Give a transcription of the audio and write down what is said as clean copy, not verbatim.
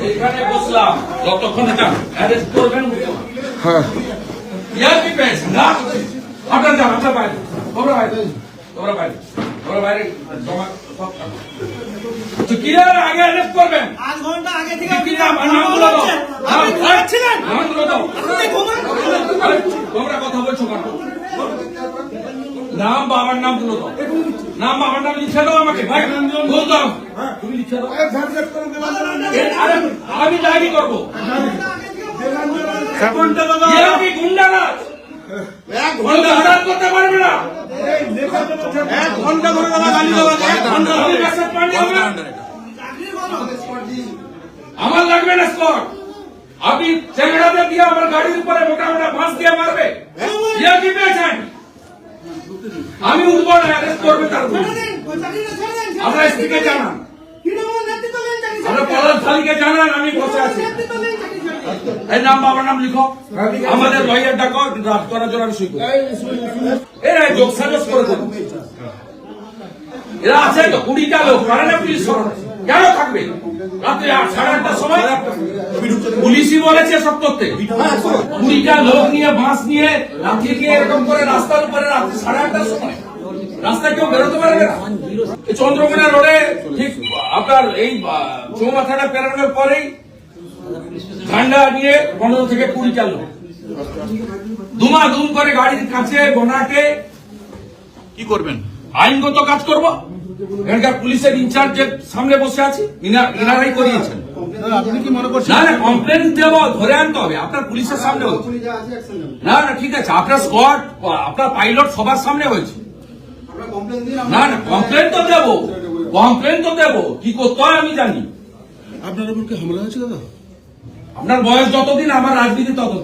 এখানে বসলাম যতক্ষণ এটা অ্যারেস্ট করবেন। হ্যাঁ ইয়ার কি পেয়েছেন না? আপনার যান, আপনার বাইরে, তোমরা বাইরে, তোমরা বাইরে, তোমরা বাইরে জমা সব থাকো। তো কি আর আগে অ্যারেস্ট করবেন? 8 ঘন্টা আগে থেকে কি নাম? নামগুলো দাও। আপনি ঘুমাচ্ছিলেন? নামগুলো দাও। আপনি ঘুমান? আরে, তোমরা কথা বলছো কেন? নাম বাবার নামগুলো দাও। নাম বাবার নাম লিখে দাও আমাকে। ভাই বল দাও। তুমি লিখে দাও। আরে আমি ডায়েরি করবো। এরা কি গুন্ডারাজ? গুন্ডারাজ করতে পারবে না। আমি মেসেজ পাঠিয়ে দেবো। আমার লাগবে না স্কট। আপনি চেংড়াতে দিয়ে আমার গাড়ির উপরে মোটা মোটা বাঁশ দিয়ে মারবে। ইয়া কি পেয়েছেন? আমি উঠবো না, অ্যারেস্ট করবে তার উপর। আমরা এসপিকে জানান, আমরা পলাশ থালিকে জানান আমি বসে আছি। এই নাম বাবার নাম লিখো, আমাদের লয়ার ডাকো, ড্রাফট করার জন্য আমি সই করি। এরা যোগ সাজস করে দেবো। এরা আছে তো 20টা লোক, পারে না পুলিশ কেন থাকবে? রাত্রে 8:30টার সময় পুলিশই বলেছে সব করতে। 20টা লোক নিয়ে বাঁশ নিয়ে রাত্রে গিয়ে এরকম করে রাস্তার উপরে রাত্রে 8:30টার সময় রাস্তায় কেউ বেরোতে পারবে না। চন্দ্রকোনা রোডে ঠিক আপনার এই চৌমাথাটা পেরানোর পরেই ঝান্ডা নিয়ে 15 থেকে 20টা লোক দুম করে গাড়ির কাছে গোনাকে কি করবেন? আইনগত কাজ করব। এখানকার পুলিশের ইনচার্জের সামনে বসে আছি, ইনারাই করিয়েছেন। আপনি কি মনে করছেন? না না, কমপ্লেন দেবো, ধরে আনতে হবে। আপনার পুলিশের সামনে হয়েছে। না না ঠিক আছে, আপনার স্কোয়াড, আপনার পাইলট সবার সামনে হয়েছে। না না, কমপ্লেন তো দেবো, কমপ্লেন তো দেবো। কি করতে হয় আমি জানি। আপনার উপর কি হামলা হয়েছে দাদা? আপনার বয়স যতদিন আমার রাজনীতি ততদিন।